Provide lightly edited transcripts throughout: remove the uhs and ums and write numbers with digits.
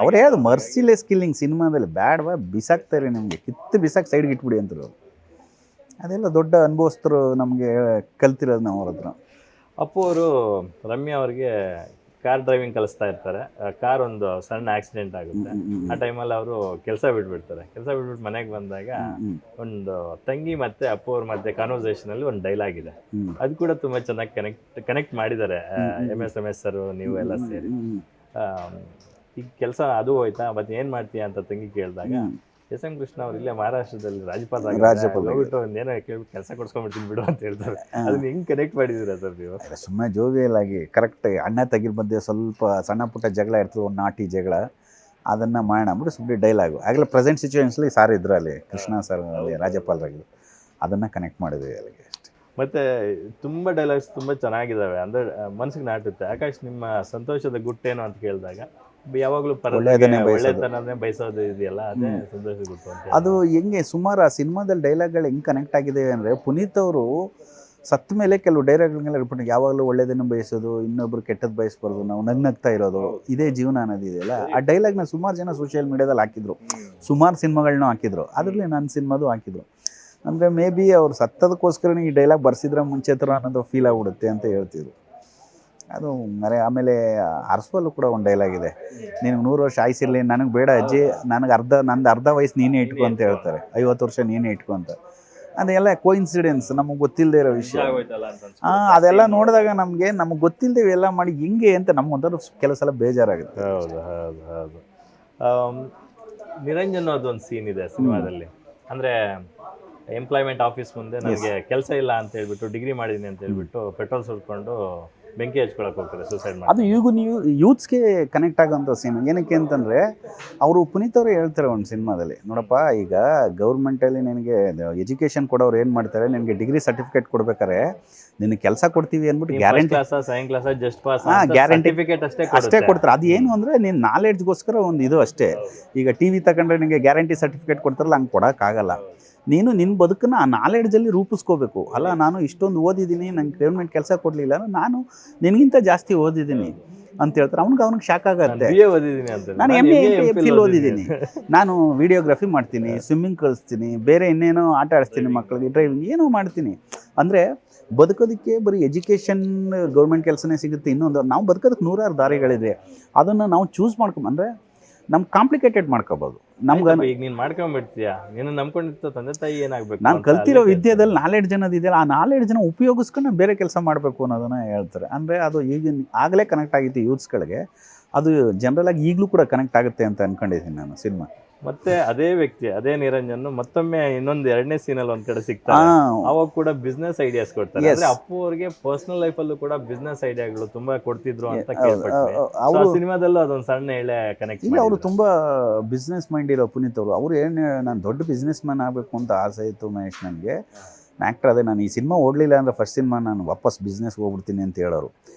ಅವ್ರು ಹೇಳೋದು merciless killing ಸಿನಿಮಾದಲ್ಲಿ ಬ್ಯಾಡ್ವಾ ಬಿಸಾಕ್ತಾರೆ ನಿಮಗೆ, ಕಿತ್ತು ಬಿಸಾಕಿ ಸೈಡ್ಗೆ ಇಟ್ಬಿಡಿ ಅಂತರು. ಅದೆಲ್ಲ ದೊಡ್ಡ ಅನುಭವಸ್ಥರು ನಮಗೆ ಕಲ್ತಿರೋದು ನಾವು ಅವ್ರ ಹತ್ರ. ಅಪ್ಪು ಅವರು ರಮ್ಯಾ ಅವ್ರಿಗೆ ಕಾರ್ ಡ್ರೈವಿಂಗ್ ಕಲಿಸ್ತಾ ಇರ್ತಾರೆ. ಕಾರ್ ಒಂದು ಸಣ್ಣ ಆಕ್ಸಿಡೆಂಟ್ ಆಗುತ್ತೆ. ಆ ಟೈಮಲ್ಲಿ ಅವರು ಕೆಲಸ ಬಿಟ್ಬಿಡ್ತಾರೆ. ಕೆಲಸ ಬಿಟ್ಬಿಟ್ಟು ಮನೆಗೆ ಬಂದಾಗ ಒಂದು ತಂಗಿ ಮತ್ತೆ ಅಪ್ಪು ಅವ್ರ ಮಧ್ಯೆ ಕಾನ್ವರ್ಸೇಷನ್ ಅಲ್ಲಿ ಒಂದು ಡೈಲಾಗ್ ಇದೆ. ಅದು ಕೂಡ ತುಂಬಾ ಚೆನ್ನಾಗಿ ಕನೆಕ್ಟ್ ಮಾಡಿದ್ದಾರೆ MS ಸರ್ ನೀವು ಎಲ್ಲ ಸೇರಿ. ಈಗ ಕೆಲಸ ಅದು ಹೋಯ್ತಾ, ಮತ್ತೆ ಏನ್ ಮಾಡ್ತೀಯಾ ಅಂತ ತಂಗಿ ಕೇಳಿದಾಗ SM ಕೃಷ್ಣ ಅವ್ರು ಇಲ್ಲೇ ಮಹಾರಾಷ್ಟ್ರದಲ್ಲಿ ರಾಜ್ಯಪಾಲ ಏನೋ ಕೇಳ್ಬಿಟ್ಟು ಕೆಲಸ ಕೊಡ್ಸ್ಕೊಂಡ್ಬಿಡ್ತೀನಿ ಬಿಡು ಅಂತ ಹೇಳ್ತಾರೆ. ಅದನ್ನ ಹೆಂಗ್ ಕನೆಕ್ಟ್ ಮಾಡಿದೀರಾ ಸರ್ ನೀವು? ಸುಮ್ಮನೆ ಜೋವಿಯಲಾಗಿ ಕರೆಕ್ಟ್ ಅಣ್ಣ ತಗಿರ್ ಮಧ್ಯೆ ಸ್ವಲ್ಪ ಸಣ್ಣ ಪುಟ್ಟ ಜಗಳ ಇರ್ತದೆ, ಒಂದು ನಾಟಿ ಜಗಳ, ಅದನ್ನು ಮಾಡೋಣ ಅಂದ್ಬಿಟ್ಟು ಸುಮ್ಮನೆ ಡೈಲಾಗು ಆಗಲೇ ಪ್ರೆಸೆಂಟ್ ಸಿಚುವೇಶನ್ಸ್ಲಿ ಸಾರ್ ಇದ್ರು ಅಲ್ಲಿ, ಕೃಷ್ಣ ಸರ್ ಅಲ್ಲಿ ರಾಜ್ಯಪಾಲರಾಗಿ, ಅದನ್ನು ಕನೆಕ್ಟ್ ಮಾಡಿದ್ವಿ ಅಲ್ಲಿಗೆ ಅಷ್ಟೇ. ಮತ್ತೆ ತುಂಬ ಡೈಲಾಗ್ಸ್ ತುಂಬ ಚೆನ್ನಾಗಿದ್ದಾವೆ, ಅಂದರೆ ಮನಸ್ಸಿಗೆ ನಾಟುತ್ತೆ. ಆಕಾಶ್, ನಿಮ್ಮ ಸಂತೋಷದ ಗುಟ್ಟೇನು ಅಂತ ಕೇಳಿದಾಗ ಯಾವಾಗಲೂ ಒಳ್ಳೆತನನೇ ಬಯಸೋದು ಇದೆಯಲ್ಲ, ಅದೇ ಸಂತೋಷದ ಗುಟ್ಟು ಅಂತ. ಅದು ಹೆಂಗೆ ಸುಮಾರು ಆ ಸಿನಿಮಾದಲ್ಲಿ ಡೈಲಾಗ್ಗಳು ಹೆಂಗೆ ಕನೆಕ್ಟ್ ಆಗಿದೆ ಅಂದರೆ, ಪುನೀತ್ ಅವರು ಸತ್ತ ಮೇಲೆ ಕೆಲವು ಡೈಲಾಗ್ಗಳನ್ನೆಲ್ಲ ರಿಪೀಟ್, ಯಾವಾಗಲೂ ಒಳ್ಳೆಯದನ್ನು ಬಯಸೋದು, ಇನ್ನೊಬ್ರು ಕೆಟ್ಟದ್ದು ಬಯಸ್ಬಾರ್ದು, ನಾವು ನಗ್ನಗ್ತಾ ಇರೋದು, ಇದೇ ಜೀವನ ಅನ್ನೋದಿದೆಯಲ್ಲ. ಆ ಡೈಲಾಗ್ನ ಸುಮಾರು ಜನ ಸೋಷಿಯಲ್ ಮೀಡಿಯಾದಲ್ಲಿ ಹಾಕಿದ್ರು, ಸುಮಾರು ಸಿನಿಮಾಗಳನ್ನೂ ಹಾಕಿದ್ರು, ಅದರಲ್ಲಿ ನನ್ನ ಸಿನಿಮಾದು ಹಾಕಿದ್ರು. ಅಂದರೆ ಮೇ ಬಿ ಅವ್ರು ಸತ್ತದಕ್ಕೋಸ್ಕರ ಈ ಡೈಲಾಗ್ ಬರ್ಸಿದ್ರೆ ಮುಂಚೆ ಥರ ಅನ್ನೋದು ಫೀಲ್ ಆಗ್ಬಿಡುತ್ತೆ ಅಂತ ಹೇಳ್ತಿದ್ರು. ಅದು ಆಮೇಲೆ ಅರಸವಲ್ಲೂ ಕೂಡ ಒಂದು ಡೈಲಾಗ್ ಇದೆ, ನಿನಗೆ 100 ವರ್ಷ ಆಯ್ಸಿರಲಿ, ನನಗೆ ಬೇಡ ಅಜ್ಜಿ, ನನಗೆ ನಂದು ಅರ್ಧ ವಯಸ್ಸು ನೀನೇ ಇಟ್ಕೊ ಅಂತ ಹೇಳ್ತಾರೆ, 50 ವರ್ಷ ನೀನೇ ಇಟ್ಕೊ ಅಂತ. ಅದೆಲ್ಲ ಕೋಇನ್ಸಿಡೆನ್ಸ್, ನಮಗೆ ಗೊತ್ತಿಲ್ಲದೆ ಇರೋ ವಿಷಯ. ಅದೆಲ್ಲ ನೋಡಿದಾಗ ನಮಗೆ ಗೊತ್ತಿಲ್ಲದೆ ಎಲ್ಲ ಮಾಡಿ ಹಿಂಗೆ ಅಂತ ನಮ್ಗೊಂಥರ ಕೆಲವು ಸಲ ಬೇಜಾರಾಗುತ್ತೆ. ಹೌದು ಹೌದು ಹೌದು. ನಿರಂಜನ್ ಅದೊಂದು ಸೀನ್ ಇದೆ ಸಿನಿಮಾದಲ್ಲಿ, ಅಂದರೆ ಎಂಪ್ಲಾಯ್ಮೆಂಟ್ ಆಫೀಸ್ ಮುಂದೆ ನನಗೆ ಕೆಲಸ ಇಲ್ಲ ಅಂತ ಹೇಳ್ಬಿಟ್ಟು, ಡಿಗ್ರಿ ಮಾಡಿದ್ದೀನಿ ಅಂತ ಹೇಳ್ಬಿಟ್ಟು ಪೆಟ್ರೋಲ್ ಸುಟ್ಕೊಂಡು ಬೆಂಕಿ ಹಚ್ಕೊಳಕ್ಕೆ ಹೋಗ್ತಾರೆ, ಸೂಸೈಡ್ ಮಾಡಿ. ಅದು ಈಗ ನೀವು ಯೂತ್ಸ್ಗೆ ಕನೆಕ್ಟ್ ಆಗೋಂಥ ಸಿನಿಮಾ. ಏನಕ್ಕೆ ಅಂತಂದರೆ, ಅವರು ಪುನೀತ್ ಅವರು ಹೇಳ್ತಾರೆ ಒಂದು ಸಿನಿಮಾದಲ್ಲಿ, ನೋಡಪ್ಪ ಈಗ ಗೌರ್ಮೆಂಟಲ್ಲಿ ನಿನಗೆ ಎಜುಕೇಷನ್ ಕೊಡೋರು ಏನು ಮಾಡ್ತಾರೆ, ನಿನಗೆ ಡಿಗ್ರಿ ಸರ್ಟಿಫಿಕೇಟ್ ಕೊಡ್ಬೇಕಾರೆ ನಿನಗೆ ಕೆಲಸ ಕೊಡ್ತೀವಿ ಅಂದ್ಬಿಟ್ಟು ಗ್ಯಾರಂಟಿ ಜಸ್ಟ್ ಪಾಸ್ ಗ್ಯಾರಂಟಿ ಅಷ್ಟೇ ಕೊಡ್ತಾರೆ. ಅದು ಏನು ಅಂದರೆ ನಿನ್ನ ನಾಲೆಡ್ಜ್ಗೋಸ್ಕರ ಒಂದು ಇದು ಅಷ್ಟೇ. ಈಗ TV ತಗೊಂಡ್ರೆ ನಿನಗೆ ಗ್ಯಾರಂಟಿ ಸರ್ಟಿಫಿಕೇಟ್ ಕೊಡ್ತಾರಲ್ಲ, ಹಂಗೆ ಕೊಡೋಕ್ಕಾಗಲ್ಲ. ನೀನು ನಿನ್ನ ಬದುಕನ್ನು ಆ ನಾಲೆಡ್ಜಲ್ಲಿ ರೂಪಿಸ್ಕೋಬೇಕು. ಅಲ್ಲ, ನಾನು ಇಷ್ಟೊಂದು ಓದಿದ್ದೀನಿ, ನಂಗೆ ಗೌರ್ಮೆಂಟ್ ಕೆಲಸ ಕೊಡಲಿಲ್ಲ, ನಾನು ನಿನಗಿಂತ ಜಾಸ್ತಿ ಓದಿದ್ದೀನಿ ಅಂತ ಹೇಳ್ತಾರೆ. ಅವ್ನಿಗೆ ಶಾಕ್ ಆಗುತ್ತೆ. ನಾನು MA ಓದಿದ್ದೀನಿ, ನಾನು ವಿಡಿಯೋಗ್ರಫಿ ಮಾಡ್ತೀನಿ, ಸ್ವಿಮ್ಮಿಂಗ್ ಕಳಿಸ್ತೀನಿ, ಬೇರೆ ಇನ್ನೇನೋ ಆಟ ಆಡಿಸ್ತೀನಿ ಮಕ್ಕಳಿಗೆ, ಡ್ರೈವಿಂಗ್ ಏನೋ ಮಾಡ್ತೀನಿ. ಅಂದರೆ ಬದುಕೋದಕ್ಕೆ ಬರೀ ಎಜುಕೇಷನ್ ಗೌರ್ಮೆಂಟ್ ಕೆಲಸನೇ ಸಿಗುತ್ತೆ. ಇನ್ನೊಂದು ನಾವು ಬದುಕೋದಕ್ಕೆ 100 ದಾರಿಗಳಿದೆ, ಅದನ್ನು ನಾವು ಚೂಸ್ ಮಾಡ್ಕೊಂಬಂದರೆ ನಮ್ಗೆ ಕಾಂಪ್ಲಿಕೇಟೆಡ್ ಮಾಡ್ಕೋಬೋದು. ನಮ್ಗೆ ಈಗ ನೀನು ಮಾಡ್ಕೊಂಡ್ಬಿಡ್ತೀಯಾ, ನೀನು ನಂಬ್ಕೊಂಡಿರ್ತ ತಂದೆ ತಾಯಿ ಏನಾಗಬೇಕು, ನಾನು ಕಲ್ತಿರೋ ವಿದ್ಯೆದಲ್ಲಿ ನಾಲೆಡ್ಜ್ ಅನ್ನೋದು ಇದೆಯಲ್ಲ, ಆ ನಾಲೆಡ್ಜನ್ನ ಉಪಯೋಗಿಸ್ಕೊಂಡು ಬೇರೆ ಕೆಲಸ ಮಾಡಬೇಕು ಅನ್ನೋದನ್ನು ಹೇಳ್ತಾರೆ. ಅಂದರೆ ಅದು ಈಗ ಆಗಲೇ ಕನೆಕ್ಟ್ ಆಗಿತ್ತು ಯೂತ್ಸ್ಗಳಿಗೆ, ಅದು ಜನರಲಾಗಿ ಈಗಲೂ ಕೂಡ ಕನೆಕ್ಟ್ ಆಗುತ್ತೆ ಅಂತ ಅಂದ್ಕೊಂಡಿದ್ದೀನಿ ನಾನು ಸಿನಿಮಾ. ಮತ್ತೆ ಅದೇ ವ್ಯಕ್ತಿ, ಅದೇ ನಿರಂಜನ್ ಮತ್ತೊಮ್ಮೆ ಇನ್ನೊಂದು 2ನೇ ಸೀನಲ್ಲಿ ಒಂದ್ ಕಡೆ ಸಿಗ್ತಾರೆ. ಅವಾಗ ಕೂಡ ಬಿಸ್ನೆಸ್ ಐಡಿಯಾಸ್ ಕೊಡ್ತಾರೆ. ಅಂದ್ರೆ ಅಪ್ಪು ಅವ್ರಿಗೆ ಪರ್ಸನಲ್ ಲೈಫ್ ಅಲ್ಲೂ ಕೂಡ ಬಿಸ್ನೆಸ್ ಐಡಿಯಾಗಳು ತುಂಬಾ ಕೊಡ್ತಿದ್ರು ಅಂತ ಕೇಳ್ಪಟ್ಟೆ. ಅವ್ರ ಸಿನಿಮಾದಲ್ಲೂ ಅದೊಂದು ಸಣ್ಣ ಎಳೆ ಕನೆಕ್ಟ್. ಇಲ್ಲ, ಅವರು ತುಂಬಾ ಬಿಸ್ನೆಸ್ ಮೈಂಡ್ ಇರೋ ಪುನೀತ್ ಅವರು. ಅವ್ರು ಏನು, ನಾನು ದೊಡ್ಡ ಬಿಸ್ನೆಸ್ ಮ್ಯಾನ್ ಆಗಬೇಕು ಅಂತ ಆಸೆ ಇತ್ತು ಮಹೇಶ್ ನನಗೆ. ಆ್ಯಕ್ಟರ್ ಅದೇ, ನಾನು ಈ ಸಿನಿಮಾ ಓಡಲಿಲ್ಲ ಅಂದರೆ ಫಸ್ಟ್ ಸಿನಿಮಾ ನಾನು ವಾಪಸ್ ಬಿಸ್ನೆಸ್ಗೆ ಹೋಗ್ಬಿಡ್ತೀನಿ ಅಂತ ಹೇಳೋರು.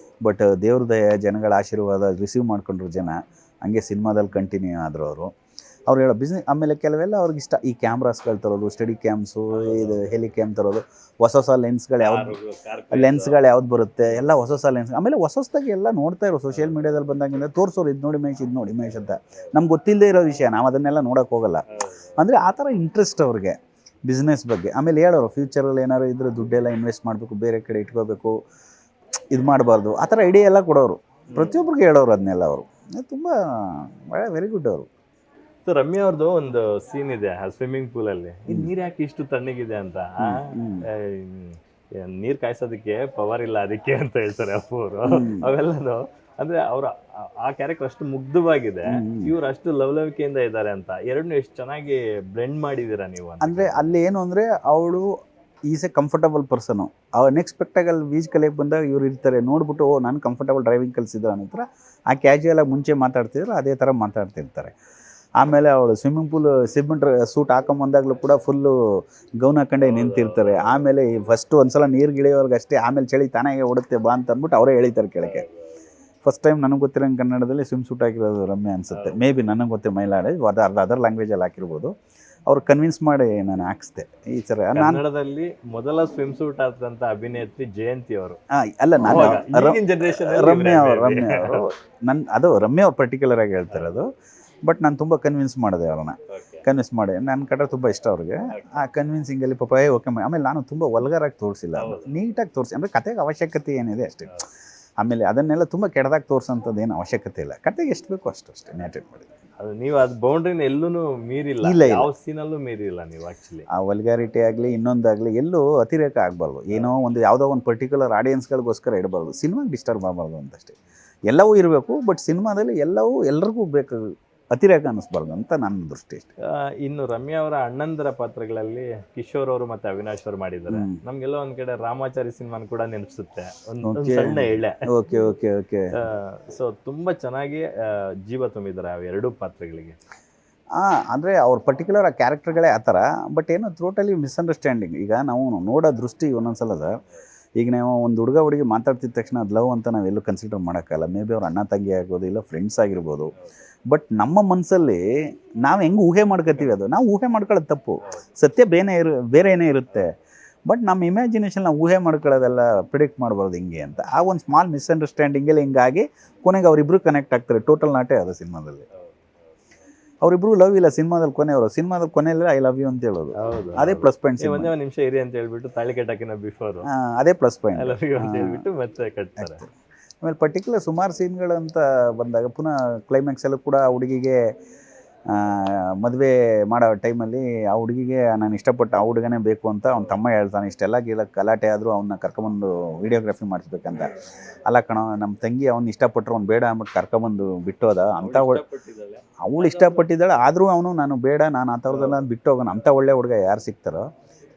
ಬಟ್ ದೇವ್ರ ದಯ, ಜನಗಳ ಆಶೀರ್ವಾದ ರಿಸೀವ್ ಮಾಡ್ಕೊಂಡ್ರು ಜನ, ಹಂಗೆ ಸಿನಿಮಾದಲ್ಲಿ ಕಂಟಿನ್ಯೂ ಆದರು ಅವರು. ಅವ್ರು ಹೇಳೋ ಬಿಸ್ನೆಸ್. ಆಮೇಲೆ ಕೆಲವೆಲ್ಲ ಅವ್ರಿಗೆ ಇಷ್ಟ, ಈ ಕ್ಯಾಮ್ರಾಸ್ಗಳು ತರೋದು, ಸ್ಟಡಿ ಕ್ಯಾಮ್ಸು, ಇದು ಹೆಲಿ ಕ್ಯಾಮ್ ತರೋದು, ಹೊಸ ಲೆನ್ಸ್ಗಳು ಯಾವ್ದು ಬರುತ್ತೆ, ಎಲ್ಲ ಹೊಸ ಲೆನ್ಸ್. ಆಮೇಲೆ ಹೊಸದಾಗಿ ಎಲ್ಲ ನೋಡ್ತಾ ಇರೋ ಸೋಷಿಯಲ್ ಮೀಡಿಯಾದಲ್ಲಿ ಬಂದಾಗಿಂದ ತೋರಿಸೋರು, ಇದು ನೋಡಿ ಮಹೇಶ್ ಅಂತ. ನಮ್ಗೆ ಗೊತ್ತಿಲ್ಲದೆ ಇರೋ ವಿಷಯ, ನಾವು ಅದನ್ನೆಲ್ಲ ನೋಡೋಕೆ ಹೋಗಲ್ಲ. ಅಂದರೆ ಆ ಥರ ಇಂಟ್ರೆಸ್ಟ್ ಅವ್ರಿಗೆ ಬಿಸ್ನೆಸ್ ಬಗ್ಗೆ. ಆಮೇಲೆ ಹೇಳೋರು, ಫ್ಯೂಚರಲ್ಲಿ ಏನಾದ್ರು ಇದ್ರೆ ದುಡ್ಡೆಲ್ಲ ಇನ್ವೆಸ್ಟ್ ಮಾಡಬೇಕು, ಬೇರೆ ಕಡೆ ಇಟ್ಕೋಬೇಕು, ಇದು ಮಾಡಬಾರ್ದು, ಆ ಥರ ಐಡಿಯಾ ಎಲ್ಲ ಕೊಡೋರು. ಪ್ರತಿಯೊಬ್ಬರಿಗೆ ಹೇಳೋರು ಅದನ್ನೆಲ್ಲ. ಅವರು ತುಂಬ ವೆರಿ ಗುಡ್ ಅವರು. ರಮ್ಯಾ ಅವ್ರದ್ದು ಒಂದು ಸೀನ್ ಇದೆ ಸ್ವಿಮ್ಮಿಂಗ್ ಪೂಲ್ ಅಲ್ಲಿ, ನೀರ್ ಯಾಕೆ ಇಷ್ಟು ತಣ್ಣಗಿದೆ ಅಂತ, ನೀರ್ ಕಾಯಿಸೋದಕ್ಕೆ ಪವರ್ ಇಲ್ಲ ಅದಕ್ಕೆ ಅಂತ ಹೇಳ್ತಾರೆ ಅಪ್ಪು ಅವರು. ಅವೆಲ್ಲನು ಅಂದ್ರೆ ಅವ್ರ ಆ ಕ್ಯಾರೆಕ್ಟರ್ ಅಷ್ಟು ಮುಗ್ಧವಾಗಿದೆ, ಇವ್ರು ಅಷ್ಟು ಲವಲವಿಕೆಯಿಂದ ಇದ್ದಾರೆ ಅಂತ. ಎರಡನ್ನೂ ಎಷ್ಟು ಚೆನ್ನಾಗಿ ಬ್ಲೆಂಡ್ ಮಾಡಿದೀರಾ ನೀವು. ಅಂದ್ರೆ ಅಲ್ಲಿ ಏನು ಅಂದ್ರೆ, ಅವಳು ಈಸ್ ಎ ಕಂಫರ್ಟಬಲ್ ಪರ್ಸನು. ಅನ್ಎಕ್ಸ್ಪೆಕ್ಟಾಗಿ ಅಲ್ಲಿ ಬೀಚ್ ಕಲಿಯಕ್ಕೆ ಬಂದಾಗ ಇವ್ರು ಇರ್ತಾರೆ, ನೋಡ್ಬಿಟ್ಟು ನಾನು ಕಂಫರ್ಟಬಲ್ ಡ್ರೈವಿಂಗ್ ಕಲಿಸಿದ್ರು ಅನ್ನೋ ಥರ ಆ ಕ್ಯಾಶುಯಲಾಗಿ ಮುಂಚೆ ಮಾತಾಡ್ತಿದ್ರು, ಅದೇ ಥರ ಮಾತಾಡ್ತಿರ್ತಾರೆ. ಆಮೇಲೆ ಅವಳು ಸ್ವಿಮ್ಮಿಂಗ್ ಪೂಲ್ ಸೂಟ್ ಹಾಕೊಂಬಂದಾಗಲೂ ಕೂಡ ಫುಲ್ಲು ಗೌನ್ ಹಾಕೊಂಡೇ ನಿಂತಿರ್ತಾರೆ. ಆಮೇಲೆ ಫಸ್ಟು ಒಂದು ಸಲ ನೀರುಗಿಳಿಯೋರ್ಗೆ ಅಷ್ಟೇ, ಆಮೇಲೆ ಚಳಿ ತಾನಾಗೆ ಓಡುತ್ತೆ ಬಾ ಅಂತ ಅಂದ್ಬಿಟ್ಟು ಅವರೇ ಎಳಿತಾರೆ ಕೆಳಗೆ. ಫಸ್ಟ್ ಟೈಮ್ ನನಗೆ ಗೊತ್ತಿರೋಂಗೆ ಕನ್ನಡದಲ್ಲಿ ಸ್ವಿಮ್ ಸೂಟ್ ಹಾಕಿರೋದು ರಮ್ಯಾ ಅನಿಸುತ್ತೆ. ಮೇ ಬಿ ನನಗೆ ಗೊತ್ತೇ ಮೈಲಾಡಿ, ಅದರ್ ಲ್ಯಾಂಗ್ವೇಜಲ್ಲಿ ಹಾಕಿರ್ಬೋದು. ಅವ್ರು ಕನ್ವಿನ್ಸ್ ಮಾಡಿ ನಾನು ಹಾಕ್ಸ್ದೆ ಈ ಥರ ನಾನು ಕನ್ನಡದಲ್ಲಿ ಮೊದಲ ಸ್ವಿಮ್ ಸೂಟ್ ಆದಂತ ಅಭಿನೇತ್ರಿ ಜಯಂತಿ ಅವರು. ಅಲ್ಲ ನಾನು ಈಗಿನ ಜನರೇಷನ್ ರಮ್ಯಾ ಅವರು ನನ್ನ ಅದು ರಮ್ಯಾ ಅವ್ರು ಪರ್ಟಿಕ್ಯುಲರ್ ಆಗಿ ಹೇಳ್ತಾರೆ ಅದು. ಬಟ್ ನಾನು ತುಂಬ ಕನ್ವಿನ್ಸ್ ಮಾಡಿದೆ ಅವ್ರನ್ನ, ಕನ್ವಿನ್ಸ್ ಮಾಡಿ ನನ್ನ ಕಡೆ ತುಂಬ ಇಷ್ಟ ಅವ್ರಿಗೆ. ಆ ಕನ್ವಿನ್ಸಿಂಗಲ್ಲಿ ಪಾಪ ಓಕೆ ಆಮೇಲೆ ನಾನು ತುಂಬ ವಲ್ಗರಾಗಿ ತೋರಿಸಿಲ್ಲ, ನೀಟಾಗಿ ತೋರಿಸಿ ಅಂದರೆ ಕತೆಗೆ ಅವಶ್ಯಕತೆ ಏನಿದೆ ಅಷ್ಟೇ. ಆಮೇಲೆ ಅದನ್ನೆಲ್ಲ ತುಂಬ ಕೆಟ್ಟದಾಗಿ ತೋರಿಸೋಂಥದ್ದು ಏನು ಅವಶ್ಯಕತೆ ಇಲ್ಲ, ಕತೆಗೆ ಎಷ್ಟು ಬೇಕೋ ಅಷ್ಟೇ ನ್ಯಾಟೆಡ್ ಮಾಡಿ. ಅದು ನೀವು ಅದು ಬೌಂಡ್ರಿನ ಎಲ್ಲೂ ಮೀರಿಲ್ಲ, ಇಲ್ಲ, ಯಾವ ಸೀನಲ್ಲೂ ಮೀರಿಲ್ಲ ನೀವು ಆಕ್ಚುಲಿ. ಆ ವಲ್ಗಾರಿಟಿ ಆಗಲಿ ಇನ್ನೊಂದಾಗಲಿ ಎಲ್ಲೂ ಅತಿರೇಕ ಆಗಬಾರ್ದು, ಏನೋ ಒಂದು ಯಾವುದೋ ಒಂದು ಪರ್ಟಿಕ್ಯುಲರ್ ಆಡಿಯನ್ಸ್ಗಳಿಗೋಸ್ಕರ ಇಡಬಾರ್ದು, ಸಿನಿಮಾಗೆ ಡಿಸ್ಟರ್ಬ್ ಆಗಬಾರ್ದು ಅಂತಷ್ಟೇ. ಎಲ್ಲವೂ ಇರಬೇಕು, ಬಟ್ ಸಿನಿಮಾದಲ್ಲಿ ಎಲ್ಲವೂ ಎಲ್ರಿಗೂ ಬೇಕು, ಅತಿರೇಕ ಅನ್ನಿಸ್ಬಾರ್ದು ಅಂತ ನನ್ನ ದೃಷ್ಟಿ ಅಷ್ಟೇ. ಇನ್ನು ರಮ್ಯಾ ಅವರ ಅಣ್ಣಂದರ ಪಾತ್ರಗಳಲ್ಲಿ ಕಿಶೋರ್ ಅವರು ಮತ್ತೆ ಅವಿನಾಶ್ ಅವರು ಮಾಡಿದ್ದಾರೆ. ನಮ್ಗೆಲ್ಲ ಒಂದ್ ಕಡೆ ರಾಮಾಚಾರಿ ಸಿನಿಮಾನ ಕೂಡ ನೆನಪಿಸುತ್ತೆ, ಒಂದು ಸಣ್ಣ ಎಳೆ. Okay okay okay. ಸೊ ತುಂಬಾ ಚೆನ್ನಾಗಿ ಜೀವ ತುಂಬಿದ್ದಾರೆ ಆ ಎರಡೂ ಪಾತ್ರಗಳಿಗೆ. ಅಂದರೆ ಅವ್ರ ಪರ್ಟಿಕ್ಯುಲರ್ ಆ ಕ್ಯಾರೆಕ್ಟರ್ಗಳೇ ಆ ಥರ. ಬಟ್ ಏನೋ ಟೋಟಲಿ ಮಿಸ್ಅಂಡರ್ಸ್ಟ್ಯಾಂಡಿಂಗ್. ಈಗ ನಾವು ನೋಡೋ ದೃಷ್ಟಿ ಒಂದೊಂದ್ಸಲ ಸರ್, ಈಗ ನಾವು ಒಂದು ಹುಡುಗಿ ಮಾತಾಡ್ತಿದ್ದ ತಕ್ಷಣ ಅದು ಲವ್ ಅಂತ ನಾವೆಲ್ಲೂ ಕನ್ಸಿಡರ್ ಮಾಡೋಕ್ಕಲ್ಲ. ಮೇ ಬಿ ಅವ್ರ ಅಣ್ಣ ತಂಗಿ ಆಗ್ಬೋದು, ಇಲ್ಲ ಫ್ರೆಂಡ್ಸ್ ಆಗಿರ್ಬೋದು. ಬಟ್ ನಮ್ಮ ಮನಸ್ಸಲ್ಲಿ ನಾವು ಹೆಂಗೆ ಊಹೆ ಮಾಡ್ಕೊತೀವಿ, ಅದು ನಾವು ಊಹೆ ಮಾಡ್ಕೊಳ್ಳೋದು ತಪ್ಪು. ಸತ್ಯ ಬೇರೆ ಏನೇ ಇರುತ್ತೆ. ಬಟ್ ನಮ್ಮ ಇಮ್ಯಾಜಿನೇಷನ್ ನಾವು ಊಹೆ ಮಾಡ್ಕೊಳ್ಳೋದೆಲ್ಲ ಪ್ರಿಡಿಕ್ಟ್ ಮಾಡ್ಬಾರ್ದು ಹಿಂಗೆ ಅಂತ. ಆ ಒಂದು ಸ್ಮಾಲ್ ಮಿಸ್ಅಂಡರ್ಸ್ಟ್ಯಾಂಡಿಂಗಲ್ಲಿ ಹಿಂಗಾಗಿ ಕೊನೆಗೆ ಅವರಿಬ್ಬರು ಕನೆಕ್ಟ್ ಆಗ್ತಾರೆ. ಟೋಟಲ್ ನಾಟೇ ಅದು ಸಿನಿಮಾದಲ್ಲಿ. ಅವರಿಬ್ರು ಲವ್ ಇಲ್ಲ ಸಿನಿಮಾದಲ್ಲಿ, ಕೊನೆಯಲ್ಲಿ ಐ ಲವ್ ಯು ಅಂತ ಹೇಳೋದು, ಅದೇ ಪ್ಲಸ್ ಪಾಯಿಂಟ್. ಒಂದೇ ಒಂದು ನಿಮಿಷ ಇರಿ ಅಂತ ಹೇಳ್ಬಿಟ್ಟು ತಾಳಿ ಕಟ್ಟಕಿನ ಬಿಫೋರ್ ಅದೇ plus point, I love you ಅಂತ ಹೇಳ್ಬಿಟ್ಟು ಮತ್ತೆ ಕಟ್ತಾರೆ. ಆಮೇಲೆ ಪರ್ಟಿಕ್ಯುಲರ್ ಸುಮಾರು ಸೀನ್ಗಳಂತ ಬಂದಾಗ ಪುನಃ ಕ್ಲೈಮ್ಯಾಕ್ಸಲ್ಲೂ ಕೂಡ ಆ ಹುಡುಗಿಗೆ ಮದುವೆ ಮಾಡೋ ಟೈಮಲ್ಲಿ ಆ ಹುಡುಗಿಗೆ ನಾನು ಇಷ್ಟಪಟ್ಟು ಆ ಹುಡುಗನೇ ಬೇಕು ಅಂತ ಅವ್ನ ತಮ್ಮ ಹೇಳ್ತಾನೆ. ಇಷ್ಟೆಲ್ಲ ಗಲಾಟೆ ಆದರೂ ಅವನ್ನ ಕರ್ಕೊಂಬಂದು ವೀಡಿಯೋಗ್ರಫಿ ಮಾಡಿಸ್ಬೇಕಂತ. ಅಲ್ಲ ಕಣೋ, ನಮ್ಮ ತಂಗಿ ಅವ್ನು ಇಷ್ಟಪಟ್ಟರು, ಅವ್ನು ಬೇಡ ಅಂದ್ಬಿಟ್ಟು ಕರ್ಕೊಂಬಂದು ಬಿಟ್ಟೋದ ಅಂತ. ಅವಳು ಇಷ್ಟಪಟ್ಟಿದ್ದಾಳೆ, ಆದರೂ ಅವನು ನಾನು ಬೇಡ, ನಾನು ಆ ಥರದ್ದೆಲ್ಲ ಬಿಟ್ಟು ಹೋಗೋಣ ಅಂಥ ಒಳ್ಳೆ ಹುಡುಗ ಯಾರು ಸಿಗ್ತಾರೋ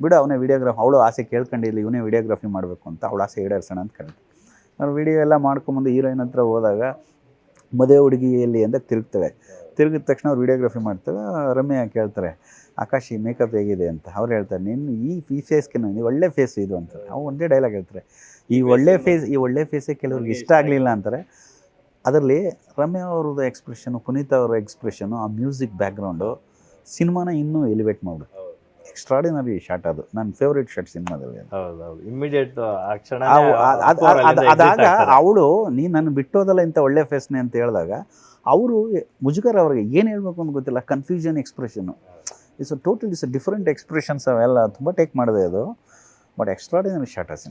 ಬಿಡು, ಅವನೇ ವೀಡಿಯೋಗ್ರಾಫಿ. ಅವಳು ಆಸೆ ಕೇಳ್ಕೊಂಡಿಲ್ಲ, ಇವನೇ ವೀಡಿಯೋಗ್ರಫಿ ಮಾಡಬೇಕು ಅಂತ, ಅವಳು ಆಸೆ ಈಡೇರಿಸೋಣ ಅಂತ ಕರೀತಾರೆ. ನಾನು ವೀಡಿಯೋ ಎಲ್ಲ ಮಾಡ್ಕೊಂಬಂದು ಹೀರೋಯಿನ್ ಹತ್ರ ಹೋದಾಗ ಮದುವೆ ಹುಡುಗಿಯಲ್ಲಿ ಅಂತ ತಿರುಗಿದ ತಕ್ಷಣ ಅವ್ರು ವೀಡಿಯೋಗ್ರಫಿ ಮಾಡ್ತಾರೆ. ರಮ್ಯಾ ಕೇಳ್ತಾರೆ, ಆಕಾಶ್ ಈ ಮೇಕಪ್ ಹೇಗಿದೆ ಅಂತ. ಅವ್ರು ಹೇಳ್ತಾರೆ, ನೀನು ಈ ಫೇಸ್ಗೆ ನೀವು ಒಳ್ಳೆ ಫೇಸ್ ಇದು ಅಂತಾರೆ. ಅವ್ರು ಒಂದೇ ಡೈಲಾಗ್ ಹೇಳ್ತಾರೆ, ಈ ಒಳ್ಳೆ ಫೇಸೇ ಕೆಲವ್ರಿಗೆ ಇಷ್ಟ ಆಗಲಿಲ್ಲ ಅಂತಾರೆ. ಅದರಲ್ಲಿ ರಮ್ಯಾ ಅವ್ರದ್ದು ಎಕ್ಸ್ಪ್ರೆಷನು, ಪುನೀತ್ ಅವರ ಎಕ್ಸ್ಪ್ರೆಷನು, ಆ ಮ್ಯೂಸಿಕ್ ಬ್ಯಾಕ್ಗ್ರೌಂಡು ಸಿನಿಮಾನ ಇನ್ನೂ ಎಲಿವೇಟ್ ಮಾಡಿಬಿಟ್ಟು ಎಕ್ಸ್ಟ್ರಾಡಿನರಿ ಶಾಟ್. ಅದು ನನ್ನ ಫೇವ್ರೇಟ್ ಶಾಟ್ ಸಿನಿಮಾದಲ್ಲಿ. ಇಮಿಡಿಯೇಟ್ ಅದಾಗ ಅವಳು ನೀನು ನನ್ನ ಬಿಟ್ಟೋದಲ್ಲ ಇಂಥ ಒಳ್ಳೆ ಫೇಸ್ನೇ ಅಂತ ಹೇಳಿದಾಗ ಅವರು ಮುಜುಗರ ಅವ್ರಿಗೆ ಏನು ಹೇಳ್ಬೇಕು ಅಂತ ಗೊತ್ತಿಲ್ಲ, confusion expression. It's different expressions ಅವೆಲ್ಲ ತುಂಬ ಟೇಕ್ ಮಾಡಿದೆ ಅದು. ಬಟ್ ಎಕ್ಸ್ಟ್ರಾಡಿನರಿ ಶಾಟ್ ಆ ಸಿನಿಮಾ.